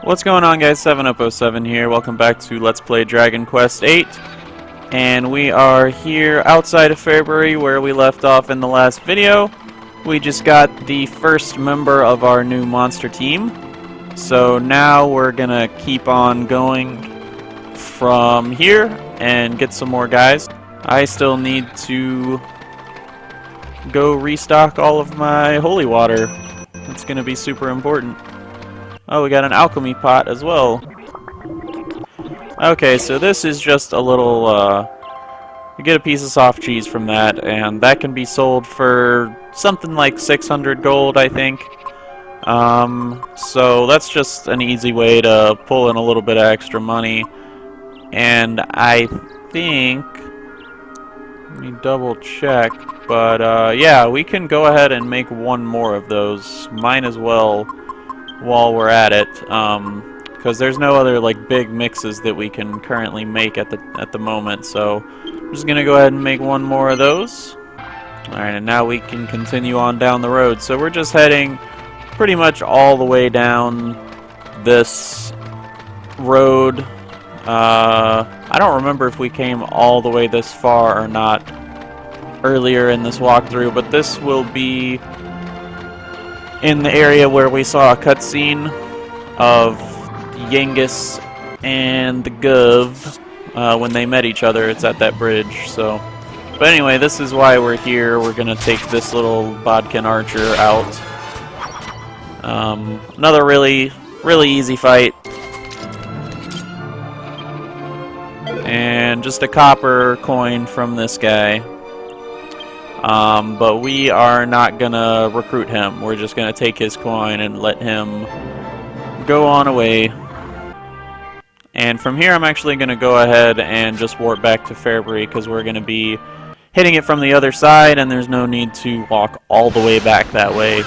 What's going on, guys? 7up07 here. Welcome back to Let's Play Dragon Quest VIII. And we are here outside of February where we left off in the last video. We just got the first member of our new monster team. So now we're gonna keep on going from here and get some more guys. I still need to go restock all of my holy water. That's gonna be super important. Oh, we got an alchemy pot as well. Okay, so this is just a little, you get a piece of soft cheese from that, and that can be sold for something like 600 gold, I think. So that's just an easy way to pull in a little bit of extra money. And I think, let me double check, but yeah, we can go ahead and make one more of those. Might as well while we're at it, because there's no other like big mixes that we can currently make at the moment. So I'm just gonna go ahead and make one more of those. Alright, and now we can continue on down the road. So we're just heading pretty much all the way down this road. I don't remember if we came all the way this far or not earlier in this walkthrough, but this will be in the area where we saw a cutscene of Yengus and the Gov when they met each other. It's at that bridge. So, but anyway, this is why we're here. We're gonna take this little Bodkin archer out. Another really easy fight, and just a copper coin from this guy. But we are not gonna recruit him. We're just gonna take his coin and let him go on away. And from here I'm actually gonna go ahead and just warp back to February, because we're gonna be hitting it from the other side and there's no need to walk all the way back that way.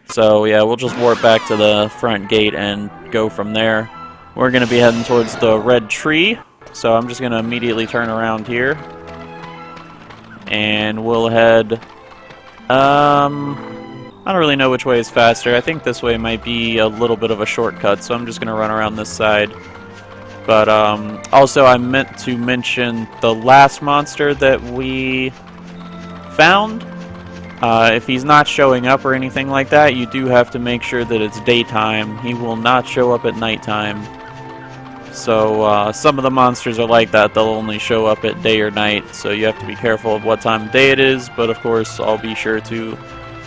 So yeah, we'll just warp back to the front gate and go from there. We're gonna be heading towards the red tree, so I'm just gonna immediately turn around here. And we'll head, I don't really know which way is faster. I think this way might be a little bit of a shortcut, so I'm just going to run around this side. But also I meant to mention the last monster that we found. If he's not showing up or anything like that, you do have to make sure that it's daytime. He will not show up at nighttime. So some of the monsters are like that. They'll only show up at day or night, so you have to be careful of what time of day it is. But of course, I'll be sure to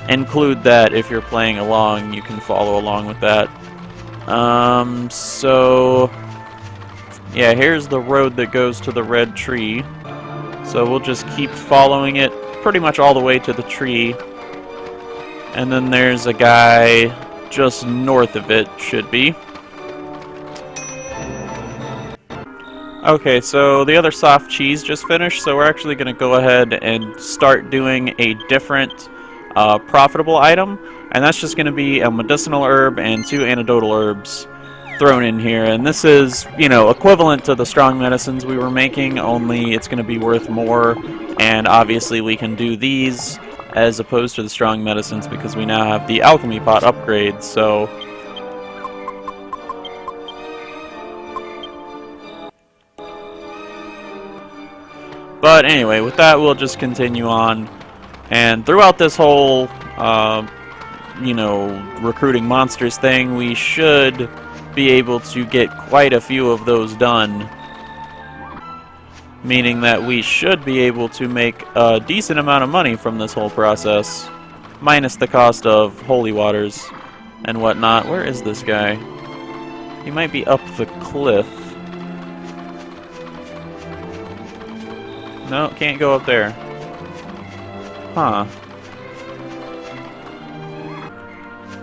include that if you're playing along. You can follow along with that. So yeah, here's the road that goes to the red tree. So we'll just keep following it pretty much all the way to the tree. And then there's a guy just north of it, should be. Okay, so the other soft cheese just finished, so we're actually going to go ahead and start doing a different profitable item, and that's just going to be a medicinal herb and 2 antidotal herbs thrown in here. And this is, you know, equivalent to the strong medicines we were making, only it's going to be worth more, and obviously we can do these as opposed to the strong medicines because we now have the alchemy pot upgrade. So but anyway, with that, we'll just continue on. And throughout this whole, you know, recruiting monsters thing, we should be able to get quite a few of those done. Meaning that we should be able to make a decent amount of money from this whole process. Minus the cost of holy waters and whatnot. Where is this guy? He might be up the cliff. No, can't go up there. Huh.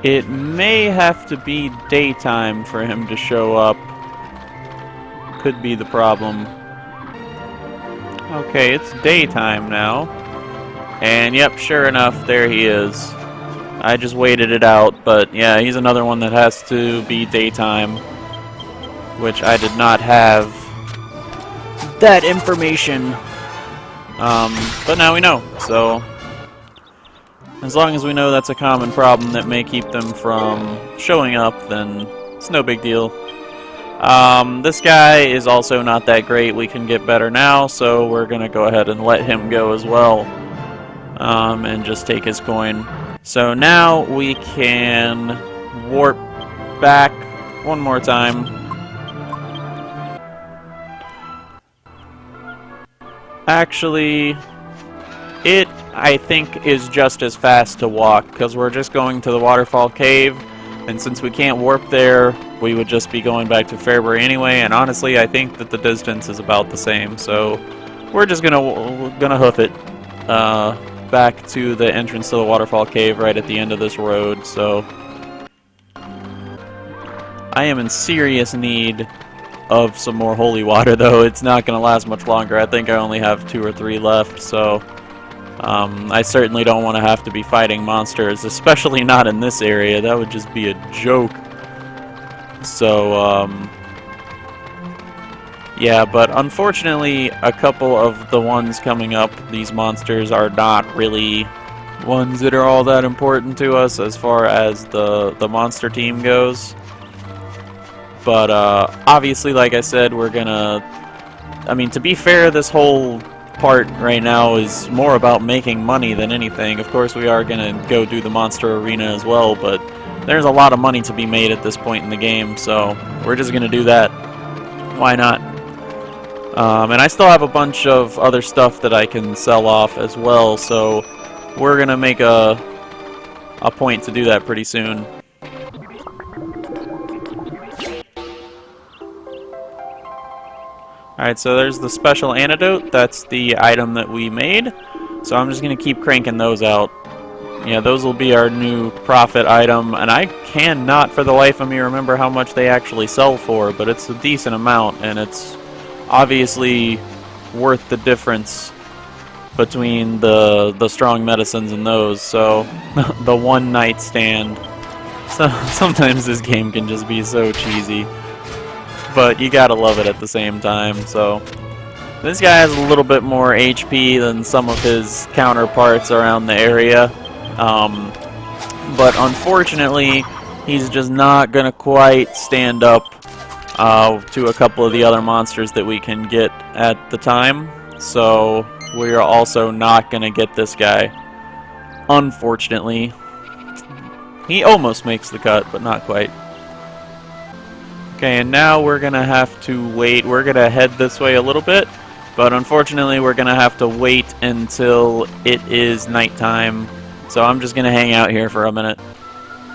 It may have to be daytime for him to show up. Could be the problem. Okay, it's daytime now. And yep, sure enough, there he is. I just waited it out, but yeah, he's another one that has to be daytime, which I did not have that information. But now we know, so as long as we know that's a common problem that may keep them from showing up, then it's no big deal. This guy is also not that great. We can get better now, so we're going to go ahead and let him go as well. And just take his coin. So now we can warp back one more time. Actually, it, I think, is just as fast to walk, because we're just going to the Waterfall Cave, and since we can't warp there, we would just be going back to Peregrin anyway, and honestly, I think that the distance is about the same, so we're just gonna hoof it back to the entrance to the Waterfall Cave right at the end of this road, so I am in serious need of some more holy water, though. It's not going to last much longer. I think I only have 2 or 3 left, so I certainly don't want to have to be fighting monsters, especially not in this area. That would just be a joke. So, yeah, but unfortunately, a couple of the ones coming up, these monsters, are not really ones that are all that important to us as far as the monster team goes. But obviously, like I said, we're gonna... I mean, to be fair, this whole part right now is more about making money than anything. Of course, we are gonna go do the monster arena as well, but there's a lot of money to be made at this point in the game, so we're just gonna do that. Why not? And I still have a bunch of other stuff that I can sell off as well, so we're gonna make a point to do that pretty soon. Alright, so there's the special antidote. That's the item that we made. So I'm just going to keep cranking those out. Yeah, those will be our new profit item. And I cannot for the life of me remember how much they actually sell for, but it's a decent amount, and it's obviously worth the difference between the strong medicines and those. So, the one night stand. So, sometimes this game can just be so cheesy. But you gotta love it at the same time, so... This guy has a little bit more HP than some of his counterparts around the area. But unfortunately, he's just not gonna quite stand up to a couple of the other monsters that we can get at the time. So, we are also not gonna get this guy. Unfortunately. He almost makes the cut, but not quite. Okay, and now we're going to have to wait. We're going to head this way a little bit, but unfortunately we're going to have to wait until it is nighttime. So I'm just going to hang out here for a minute.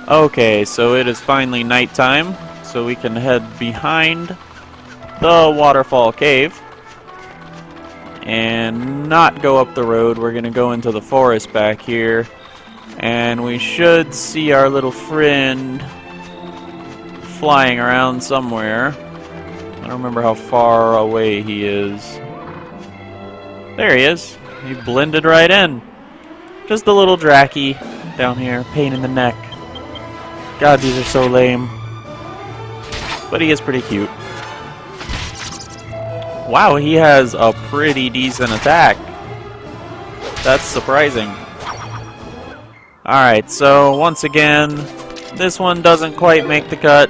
Okay, so it is finally nighttime, so we can head behind the Waterfall Cave and not go up the road. We're going to go into the forest back here, and we should see our little friend flying around somewhere. I don't remember how far away he is. There he is. He blended right in. Just a little dracky down here. Pain in the neck. God, these are so lame. But he is pretty cute. Wow, he has a pretty decent attack. That's surprising. Alright, so once again, this one doesn't quite make the cut.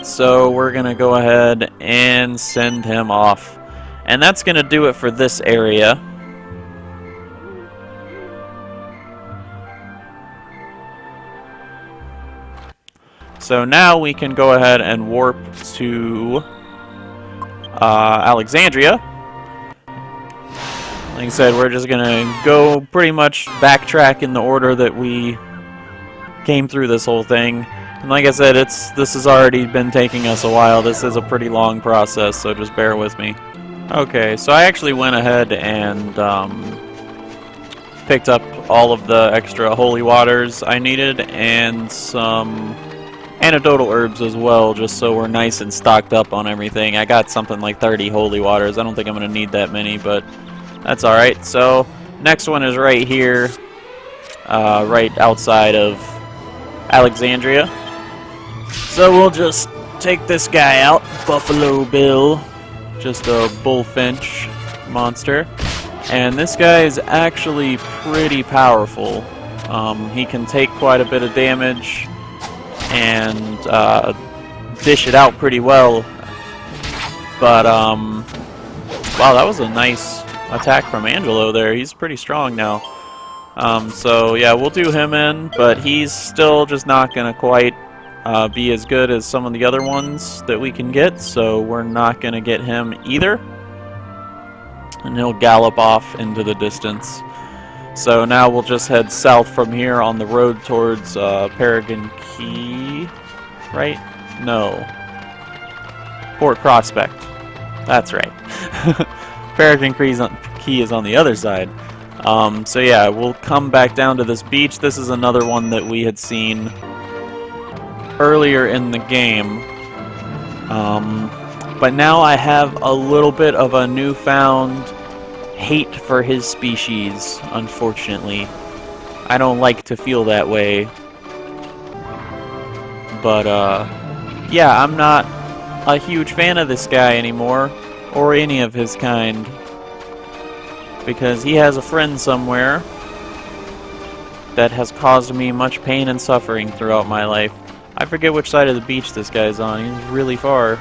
So we're going to go ahead and send him off. And that's going to do it for this area. So now we can go ahead and warp to Alexandria. Like I said, we're just going to go pretty much backtrack in the order that we came through this whole thing. And like I said, this has already been taking us a while. This is a pretty long process, so just bear with me. Okay, so I actually went ahead and picked up all of the extra holy waters I needed and some antidotal herbs as well, just so we're nice and stocked up on everything. I got something like 30 holy waters. I don't think I'm going to need that many, but that's alright. So, next one is right here, right outside of Alexandria. So we'll just take this guy out, Buffalo Bill, just a bullfinch monster. And this guy is actually pretty powerful. He can take quite a bit of damage and dish it out pretty well. But, wow, that was a nice attack from Angelo there. He's pretty strong now. So, yeah, we'll do him in, but he's still just not going to quite be as good as some of the other ones that we can get, so we're not going to get him either. And he'll gallop off into the distance. So now we'll just head south from here on the road towards Peregrin Quay, right? No. Port Prospect. That's right. Peregrin Quay is on the other side. So yeah, we'll come back down to this beach. This is another one that we had seen earlier in the game. But now I have a little bit of a newfound hate for his species, unfortunately. I don't like to feel that way. But, yeah, I'm not a huge fan of this guy anymore, or any of his kind. Because he has a friend somewhere that has caused me much pain and suffering throughout my life. I forget which side of the beach this guy's on. He's really far.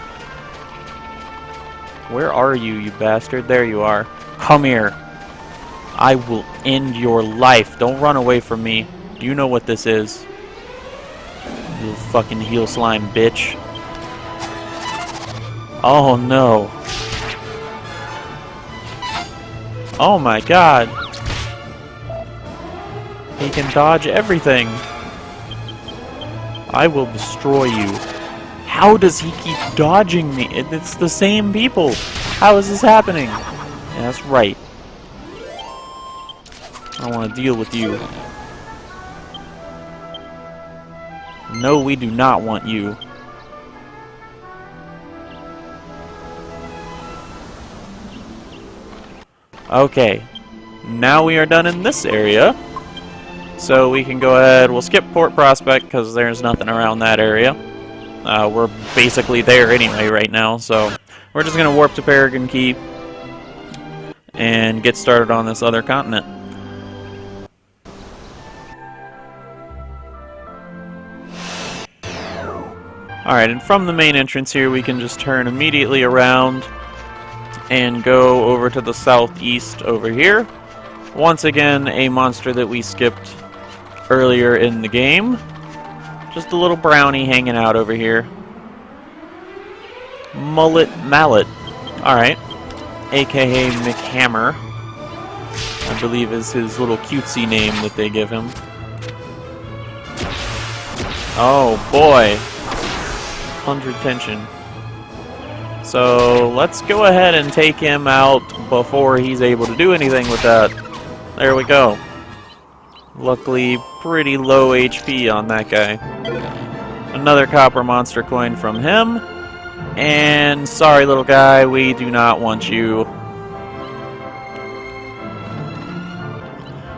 Where are you, you bastard? There you are. Come here. I will end your life. Don't run away from me. You know what this is. You fucking heel slime bitch. Oh no. Oh my god. He can dodge everything. I will destroy you. How does he keep dodging me? It's the same people. How is this happening? Yeah, that's right. I don't want to deal with you. No, we do not want you. Okay. Now we are done in this area. So we can go ahead. We'll skip Port Prospect because there's nothing around that area. We're basically there anyway right now, so we're just going to warp to Peregrin Quay and get started on this other continent. Alright, and from the main entrance here we can just turn immediately around and go over to the southeast over here. Once again, a monster that we skipped earlier in the game. Just a little brownie hanging out over here. Mullet Mallet. Alright. AKA McHammer. I believe is his little cutesy name that they give him. Oh boy. 100 tension. So let's go ahead and take him out before he's able to do anything with that. There we go. Luckily, pretty low HP on that guy. Another copper monster coin from him. And sorry, little guy, we do not want you.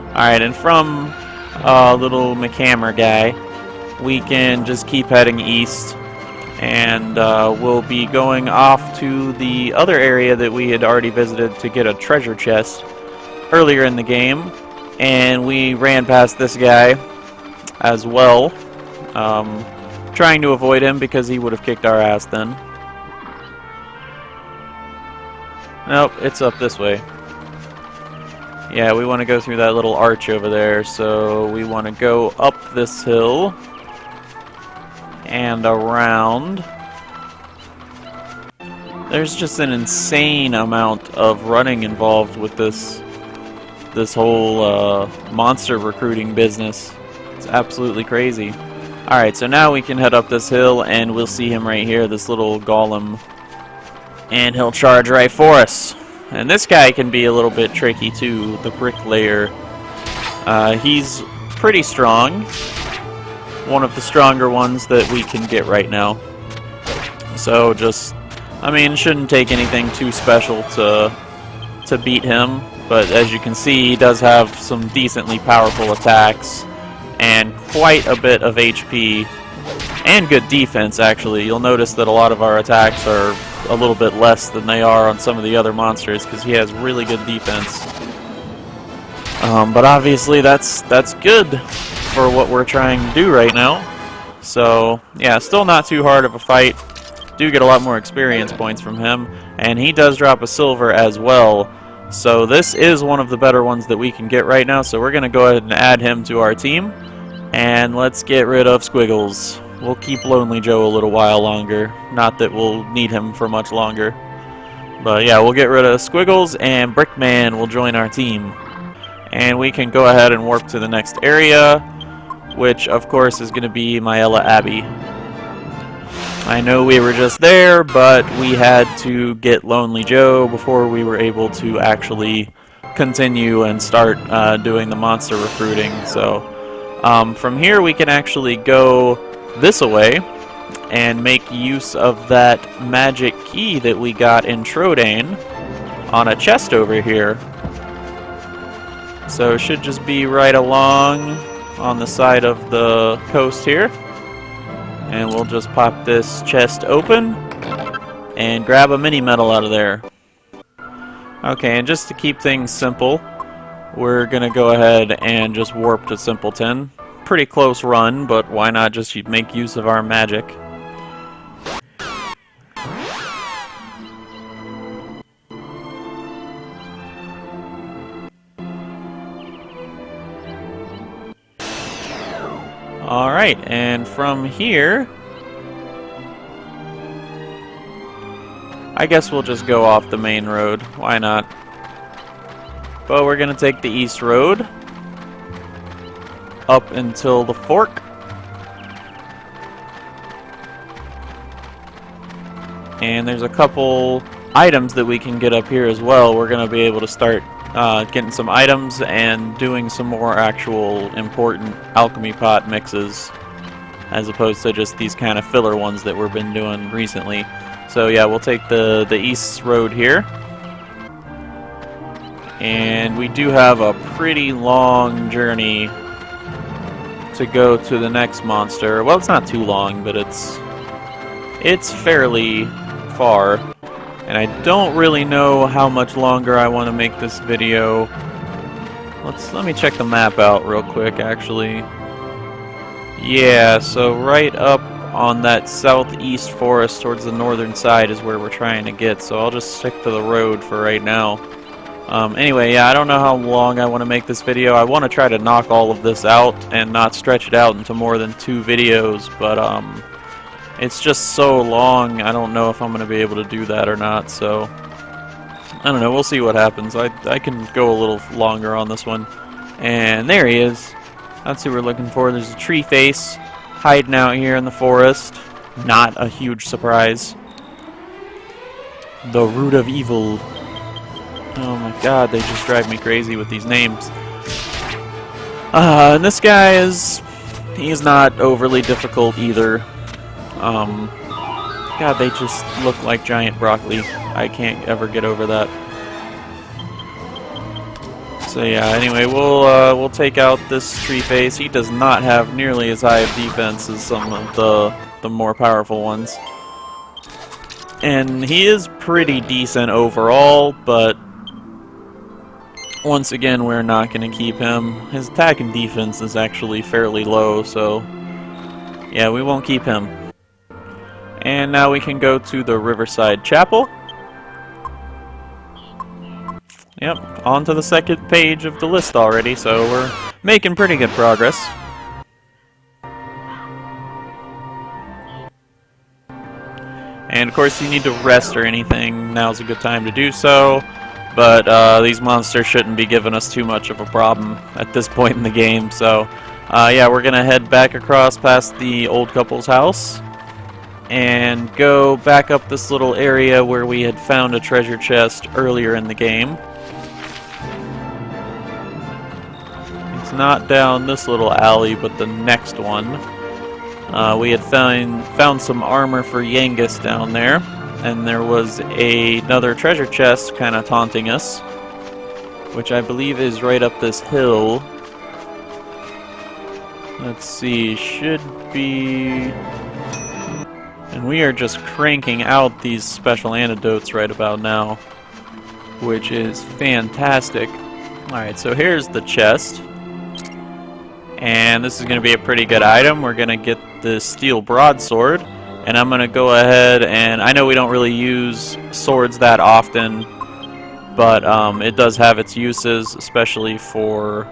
Alright, and from little McHammer guy, we can just keep heading east. And we'll be going off to the other area that we had already visited to get a treasure chest earlier in the game. And we ran past this guy as well, trying to avoid him because he would have kicked our ass then. Nope, it's up this way. Yeah, we want to go through that little arch over there, so we want to go up this hill and around. There's just an insane amount of running involved with this whole monster recruiting business. It's absolutely crazy. Alright, so now we can head up this hill and we'll see him right here, this little golem. And he'll charge right for us. And this guy can be a little bit tricky too, the bricklayer. He's pretty strong. One of the stronger ones that we can get right now. So just, I mean, shouldn't take anything too special to beat him. But as you can see, he does have some decently powerful attacks and quite a bit of HP and good defense, actually. You'll notice that a lot of our attacks are a little bit less than they are on some of the other monsters because he has really good defense. But obviously that's good for what we're trying to do right now. So, yeah, still not too hard of a fight. Do get a lot more experience points from him, and he does drop a silver as well. So this is one of the better ones that we can get right now, so we're going to go ahead and add him to our team. And let's get rid of Squiggles. We'll keep Lonely Joe a little while longer. Not that we'll need him for much longer. But yeah, we'll get rid of Squiggles, and Brickman will join our team. And we can go ahead and warp to the next area, which of course is going to be Myella Abbey. I know we were just there, but we had to get Lonely Joe before we were able to actually continue and start doing the monster recruiting. So from here we can actually go this way and make use of that magic key that we got in Trodain on a chest over here. So it should just be right along on the side of the coast here. And we'll just pop this chest open and grab a mini medal out of there. Okay, and just to keep things simple, we're going to go ahead and just warp to Simpleton. Pretty close run, but why not just make use of our magic? Alright, and from here, I guess we'll just go off the main road. Why not? But we're going to take the east road up until the fork. And there's a couple items that we can get up here as well. We're going to be able to start getting some items and doing some more actual important alchemy pot mixes, as opposed to just these kind of filler ones that we've been doing recently. So yeah, we'll take the east road here. And we do have a pretty long journey to go to the next monster. Well, it's not too long, but it's fairly far. And I don't really know how much longer I want to make this video. Let me check the map out real quick, actually. Yeah, so right up on that southeast forest towards the northern side is where we're trying to get, so I'll just stick to the road for right now. Anyway, yeah, I don't know how long I want to make this video. I want to try to knock all of this out and not stretch it out into more than 2 videos, but it's just so long, I don't know if I'm going to be able to do that or not, so I don't know, we'll see what happens. I can go a little longer on this one. And there he is. That's who we're looking for. There's a tree face hiding out here in the forest. Not a huge surprise. The root of evil. Oh my god, they just drive me crazy with these names. And this guy he's not overly difficult either. God, they just look like giant broccoli. I can't ever get over that. So yeah, anyway, we'll take out this tree face. He does not have nearly as high of defense as some of the more powerful ones. And he is pretty decent overall, but once again, we're not going to keep him. His attack and defense is actually fairly low, so yeah, we won't keep him. And now we can go to the Riverside Chapel. Yep, on to the second page of the list already, so we're making pretty good progress. And of course, you need to rest or anything, now's a good time to do so. But these monsters shouldn't be giving us too much of a problem at this point in the game, so yeah, we're gonna head back across past the old couple's house and go back up this little area where we had found a treasure chest earlier in the game. It's not down this little alley, but the next one. We had found some armor for Yangus down there, and there was another treasure chest kind of taunting us, which I believe is right up this hill. Let's see, should be... And we are just cranking out these special antidotes right about now, which is fantastic. Alright, so here's the chest. And this is going to be a pretty good item. We're going to get the steel broadsword. And I'm going to go ahead and... I know we don't really use swords that often, but it does have its uses, especially for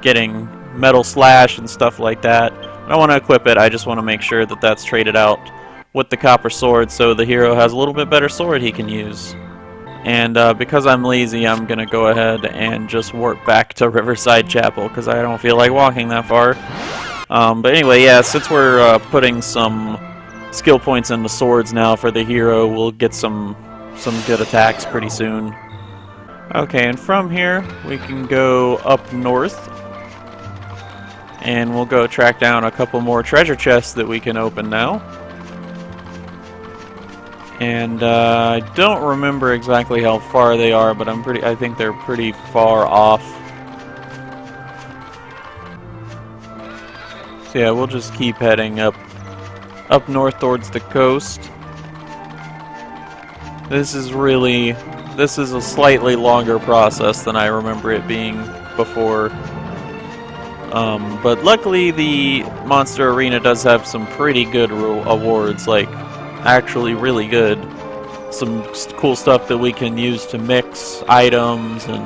getting metal slash and stuff like that. I don't want to equip it, I just want to make sure that that's traded out with the copper sword so the hero has a little bit better sword he can use. And because I'm lazy, I'm going to go ahead and just warp back to Riverside Chapel because I don't feel like walking that far. But anyway, yeah, since we're putting some skill points into swords now for the hero, we'll get some good attacks pretty soon. Okay, and from here, we can go up north. And we'll go track down a couple more treasure chests that we can open now. And I don't remember exactly how far they are, but I think they're pretty far off. So yeah, we'll just keep heading up north towards the coast. This is a slightly longer process than I remember it being before. But luckily the Monster Arena does have some pretty good awards, like actually really good. Some cool stuff that we can use to mix items and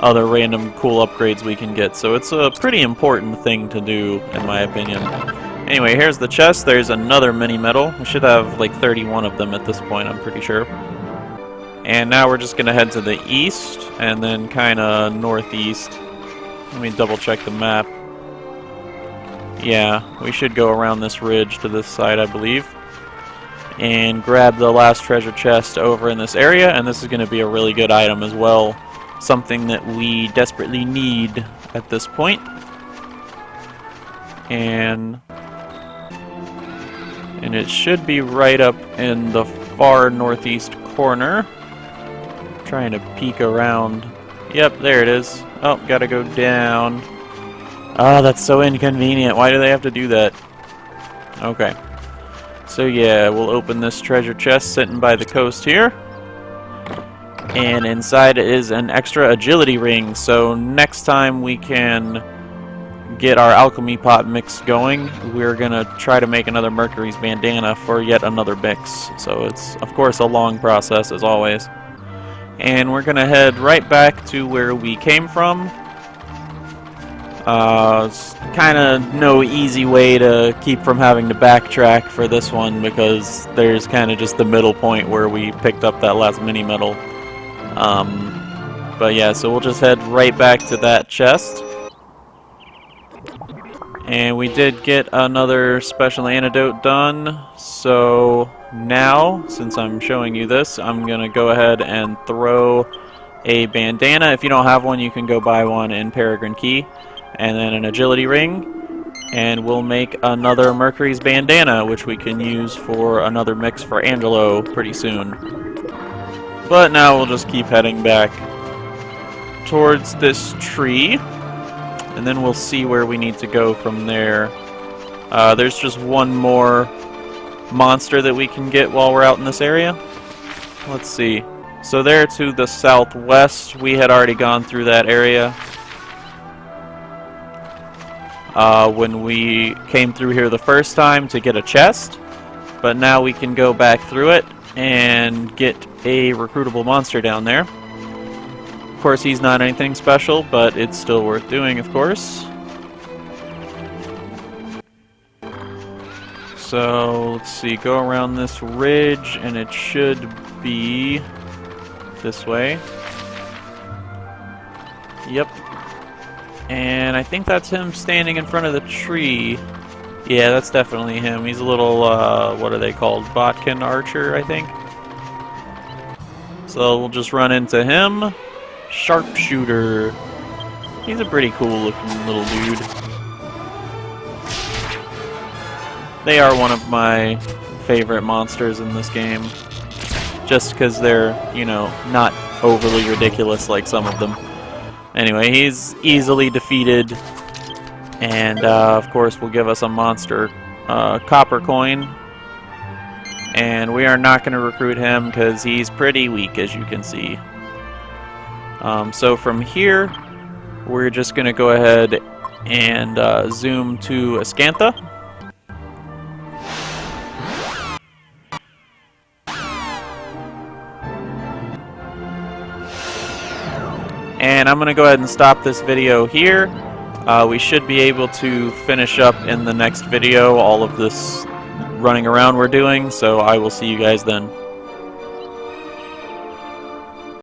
other random cool upgrades we can get. So it's a pretty important thing to do, in my opinion. Anyway, here's the chest. There's another mini medal. We should have like 31 of them at this point, I'm pretty sure. And now we're just going to head to the east and then kind of northeast. Let me double check the map. Yeah, we should go around this ridge to this side, I believe. And grab the last treasure chest over in this area, and this is going to be a really good item as well. Something that we desperately need at this point. And it should be right up in the far northeast corner. Trying to peek around. Yep, there it is. Oh, gotta go down. Ah, that's so inconvenient. Why do they have to do that? Okay. So yeah, we'll open this treasure chest sitting by the coast here. And inside is an extra agility ring. So next time we can get our alchemy pot mix going, we're gonna try to make another Mercury's bandana for yet another mix. So it's, of course, a long process as always. And we're gonna head right back to where we came from. Kind of no easy way to keep from having to backtrack for this one because there's kind of just the middle point where we picked up that last mini medal. But yeah, so we'll just head right back to that chest. And we did get another special antidote done, so now, since I'm showing you this, I'm going to go ahead and throw a bandana. If you don't have one, you can go buy one in Peregrin Quay. And then an agility ring, and we'll make another Mercury's bandana, which we can use for another mix for Angelo pretty soon. But now we'll just keep heading back towards this tree. And then we'll see where we need to go from there. There's just one more monster that we can get while we're out in this area. Let's see. So there to the southwest, we had already gone through that area when we came through here the first time to get a chest. But now we can go back through it and get a recruitable monster down there. Of course, he's not anything special, but it's still worth doing, of course. So, let's see, go around this ridge, and it should be this way. Yep. And I think that's him standing in front of the tree. Yeah, that's definitely him. He's a little, what are they called? Botkin archer, I think. So we'll just run into him. Sharpshooter. He's a pretty cool looking little dude. They are one of my favorite monsters in this game. Just because they're, you know, not overly ridiculous like some of them. Anyway, he's easily defeated. And, of course, will give us a monster copper coin. And we are not going to recruit him because he's pretty weak, as you can see. So from here, we're just going to go ahead and zoom to Ascantha. And I'm going to go ahead and stop this video here. We should be able to finish up in the next video all of this running around we're doing, so I will see you guys then.